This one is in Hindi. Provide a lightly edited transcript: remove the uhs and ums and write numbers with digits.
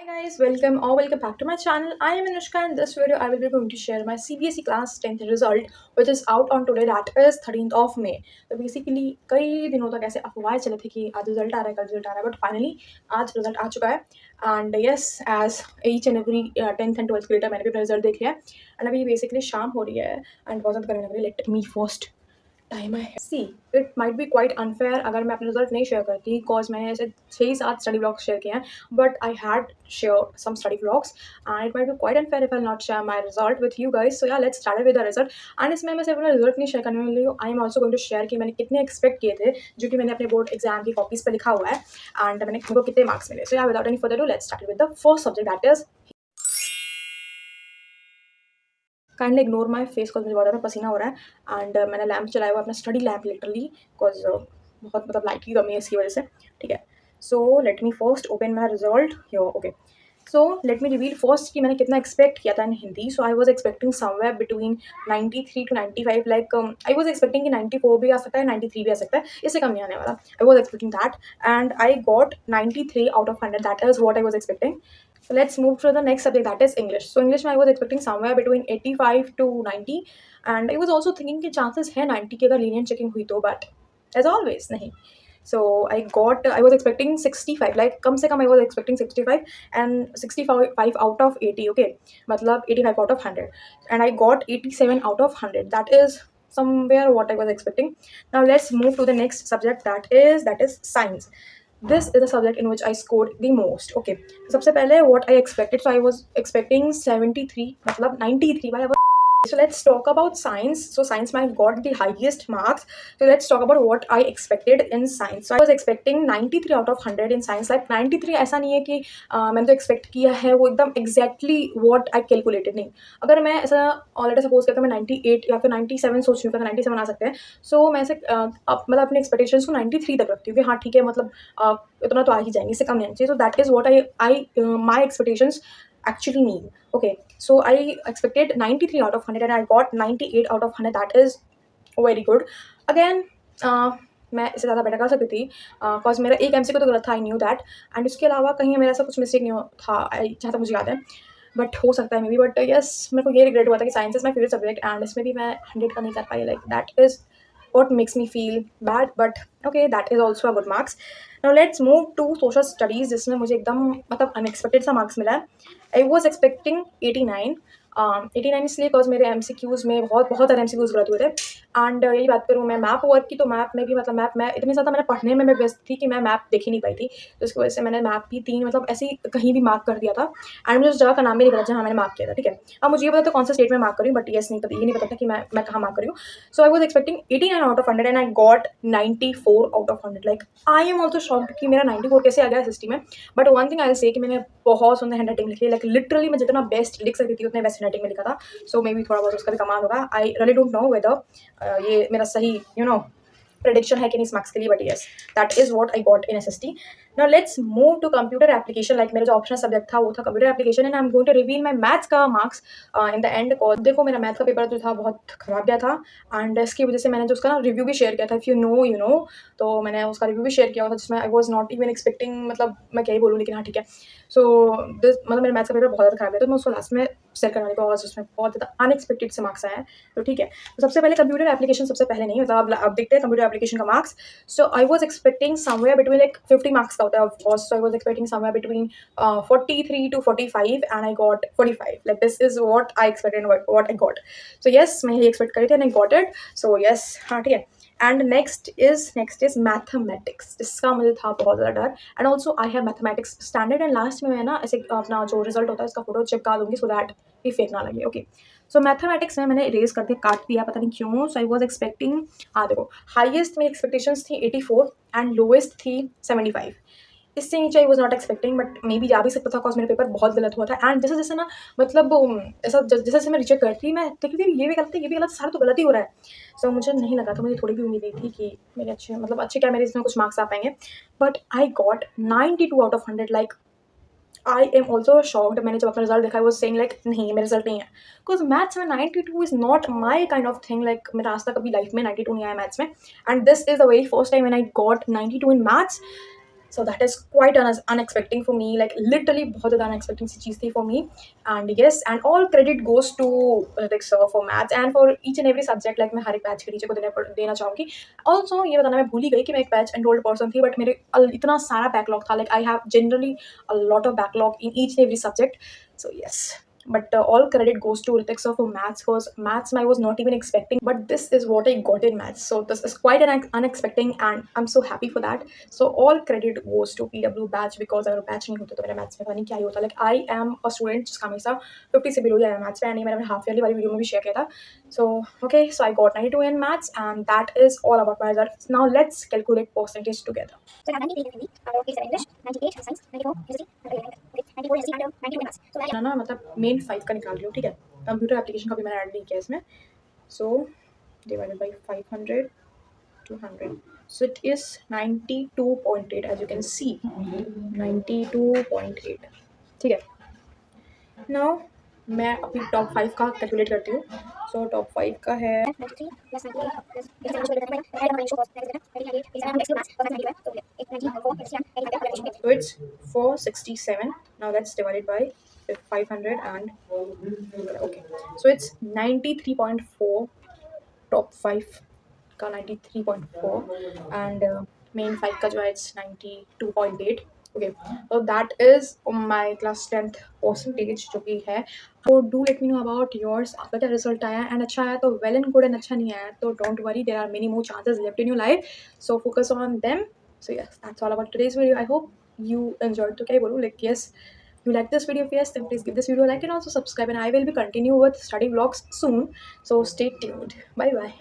Guys, welcome back to my channel. I am Anushka and in this video I will be going to share my CBSE class 10th result which is out on today, that is 13th of May. तो basically कई दिनों तक ऐसे अफवाहें चले थे कि आज रिजल्ट आ रहा है, कल रिजल्ट आ रहा है, बट फाइनली आज रिजल्ट आ चुका है. And yes, as each and every 10th and 12th grader मैंने भी अपना रिजल्ट देख लिया है. एंड अभी बेसिकली शाम हो रही है एंड बहुत ज़्यादा गर्मी लग रही है. Late me first time I see it might be quite unfair अगर मैं अपने रिजल्ट नहीं शेयर करती, बिकॉज मैंने ऐसे 6-7 स्टडी ब्लॉग्स शेयर किए हैं, but I had share some study blogs and it might be quite unfair if I not share my result with you guys. So yeah let's start with the result. And इसमें मैं सिर्फ अपना रिजल्ट नहीं शेयर करने वाली हूँ, I am also going to share कि मैंने कितने एक्सपेक्ट किए थे, जो कि मैंने अपने बोर्ड एग्जाम की कॉपीज पर लिखा हुआ है, एंड मैंने उनको कितने मार्क्स मिले. सो या without any further do let's start with the first subject, that is kindly ignore my face because मुझे बहुत ज़्यादा पसीना हो रहा है. एंड मैंने लैम्प चलाया हुआ अपना स्टडी लैम्प लिटरली, बिकॉज बहुत मतलब लाइट की कमी है इसकी वजह से. ठीक है, so let me first open my result yo. Okay, so let me reveal first कि मैंने कितना एक्सपेक्ट किया था in Hindi. So I was expecting somewhere between 93 to 95. Like I was expecting कि 94 भी आ सकता है, 93 भी आ सकता है, इससे कम नहीं आने वाला. आई was expecting that and I got 93 out of 100. That is what I was expecting. So let's move to the next subject, that is English. So English I was expecting somewhere between 85 to 90 and I was also thinking कि chances है 90 की अगर lenient checking हुई तो, but as always नहीं. So I was expecting 65, like कम से कम I was expecting 65 and 65 out of 80. Okay, मतलब 85 out of 100 and I got 87 out of 100. That is somewhere what I was expecting. Now let's move to the next subject, that is science. This is the subject in which I scored the most. Okay, सबसे पहले what I expected, so I was expecting 73, मतलब 93 by. So let's talk about science. So science might got the highest marks. So let's talk about what I expected in science. So I was expecting 93 out of 100 in science. Like 93 ऐसा नहीं है कि मैंने तो एक्सपेक्ट किया है वो एकदम exactly what I calculated, नहीं. अगर मैं ऐसा ऑलरेडी सपोज करता हूँ मैं 98 या फिर 97 सोच रही हूँ, 97 आ सकते हैं. सो मैं ऐसे मतलब अपने एक्सपेक्टेशंस को 93 तक रखती हूँ कि हाँ ठीक है, मतलब इतना तो आ ही जाएंगे, इससे कम नहीं आना चाहिए. So that is what I my expectations actually need. Okay, so I expected 93 out of 100 and I got 98 out of 100. That is very good. Again, मैं इससे ज़्यादा बेटर कर सकती थी, बिकॉज मेरा एक एमसीक्यू तो गलत था, आई न्यू दैट. एंड उसके अलावा कहीं मेरा ऐसा कुछ मिस्टेक नहीं था जहाँ तक मुझे याद है, बट हो सकता है मे बी. बट यस, मेरे को ये रिग्रेट हुआ था कि science is my favourite subject and इसमें भी मैं 100 का नहीं कर पाई. Like that is what makes me feel bad, but okay, that is also a good marks. Now let's move to social studies, जिसमें मुझे एकदम मतलब अनएक्सपेक्टेड सा मार्क्स मिला है. आई वॉज एक्सपेक्टिंग 89. 89 इसलिए बिकॉज मेरे MCQs में बहुत बहुत सारे MCQs गलत हुए थे. एंड यही बात करूँ मैं मैप वर्क की, तो मैप में भी मतलब मैप मैं इतनी ज़्यादा मैंने पढ़ने में मैं व्यस्त थी कि मैं मैप देख ही नहीं पाई थी. तो इसकी वजह से मैंने मैप भी 3 मतलब ऐसे ही कहीं भी मार्क कर दिया था. एंड मुझे उस जगह का नाम भी नहीं पता जहाँ मैंने मार्क किया था. ठीक है, अब मुझे ये पता था कौन सा स्टेट में मार्क करी, बट येस नहीं पता, ये नहीं पता था कि मैं कहाँ मार्क करी हूँ. So I was expecting 89 out of 100 and I got 94 out of 100. Like I am also shocked कि मेरा 94 कैसे आ गया सिस्टम में. But one thing I will say कि मैंने बहुत सुंदर हैंड राइटिंग लिखी है. लाइक लिटरली मैं जितना बेस्ट लिख सकती थी उतने बेस्ट हैंड राइटिंग में लिखा था. सो मे बी थोड़ा बहुत उसका भी कमाल होगा. I really don't know whether ये मेरा सही prediction है कि नहीं इस मार्क्स के लिए, but yes that is what I got in SST. Now let's move to computer application. Like मेरा जो ऑप्शनल सब्जेक्ट था वो था computer application and I am going to reveal my maths का मार्क्स इन द एंड. देखो मेरा मैथ का पेपर जो था बहुत खराब गया था एंड इसकी वजह से मैंने जो उसका रिव्यू भी शेयर किया था, इफ़ यू नो, तो मैंने उसका रिव्यू भी शेयर किया हुआ था जिसमें I was not even expecting, मतलब मैं क्या ही बोलूँ, लेकिन हाँ ठीक है. सो दिस मतलब मेरे मैथ्स का पेपर बहुत ज़्यादा खराब गया, तो मैं उसको लास्ट में शेयर करने को, और उसमें बहुत ज़्यादा अनएक्सपेक्टेड से मार्क्स आए हैं. तो ठीक है, तो सबसे पहले कंप्यूटर एप्लीकेशन सबसे पहले नहीं, मतलब अब देखते हैं कंप्यूटर एप्लीकेशन का marks. So I was expecting somewhere between like 50 marks का होता है of course. So I was expecting somewhere between 43 to 45 and I got 45. Like this is what I expected and what I got. So yes, मैं यही expect करी थी and I got it. So yes, हाँ ठीक है. And next is mathematics, जिसका मुझे था बहुत ज़्यादा डर. And also I have mathematics standard and last में मैं ना ऐसे अपना जो रिजल्ट होता है इसका फोटो चिपका दूँगी so that ये फेक ना लगे. ओके, सो मैथमेटिक्स में मैंने इरेज करके काट दिया, पता नहीं क्यों. सो आई वॉज एक्सपेक्टिंग, हाँ देखो, हाईएस्ट मेरी एक्सपेक्टेशंस थी 84 एंड लोएस्ट थी 75. इससे नीचे I was not expecting, but may be जा भी सकता था बिकॉज मेरा पेपर बहुत गलत हुआ था. एंड जैसे जैसे ना मतलब ऐसा जैसे जैसे मैं रिचेक करती मैं देखती थी ये भी गलत है, ये भी गलत, सारा तो गलत ही हो रहा है. सो मुझे नहीं लगा था, मुझे थोड़ी भी उम्मीद नहीं थी कि मेरे अच्छे क्या मेरे इसमें कुछ मार्क्स आ पाएंगे. But I got 92 out of 100. Like I am also shocked. मैंने जब अपना रिजल्ट देखा, वो सेइंग लाइक नहीं मेरा रिजल्ट नहीं है, बिकॉज मैथ्स में 92 is not my kind of thing. Like मेरा आज तक कभी लाइफ में 92 नहीं आया मैथ्स में. And this is the very first time when I got 92 in maths. So that is quite unexpected for me, like literally बहुत ज़्यादा unexpected सी चीज़ थी for me. And yes, and all credit goes to like sir for maths and for each and every subject. like मैं हर एक बैच के टीचर को देना चाहूँगी. Also ये बताना मैं भूल ही गई कि मैं एक बैच enrolled person थी, but मेरे इतना सारा backlog था, like I have generally a lot of backlog in each and every subject. So yes, but all credit goes to Ritik sir for maths, because maths I was not even expecting, but this is what I got in maths. So this is quite an unexpected and I'm so happy for that. So all credit goes to PW batch, because अगर batch नहीं होता तो मेरा maths में पता नहीं क्या ही होता. like I am a student जिसका हमेशा 50 से below ही आया maths में, and ये मैंने हाफ ईयरली वाली वीडियो में भी शेयर किया था. So okay, so I got 92 in maths, and that is all about my results. Now let's calculate percentage together. So I have 93 in Hindi, 87 English, 98 science, 94 history, and 94 history and 92 maths. So मैं ना मतलब मेन 5 का निकाल रही हूँ, ठीक है. कंप्यूटर एप्लीकेशन का भी मैंने ऐड नहीं किया इसमें. So divided by 500, 200. So it is 92.8, as you can see. 92.8. ठीक है. Now मैं अपनी टॉप 5 का कैलकुलेट करती हूँ. सो टॉप 5 का है. So it's 467. Now let's divide it by 500 and okay. So it's 93.4. Top 5 का 93.4 and मेन 5 का जो है it's 92.8. okay, so that is my class 10th percentage जो कि है. so do let me know about yours. आपका क्या रिजल्ट आया, एंड अच्छा आया तो वेल एंड गुड, एंड अच्छा नहीं आया तो don't worry, there are many more chances left in your life, so focus on them. so yes, that's all about today's video. I hope you enjoyed. तो क्या ही बोलूँ, like yes, you like this video, if yes, then please give this video a like and also subscribe, and I will be continue with study vlogs soon, so stay tuned. Bye bye.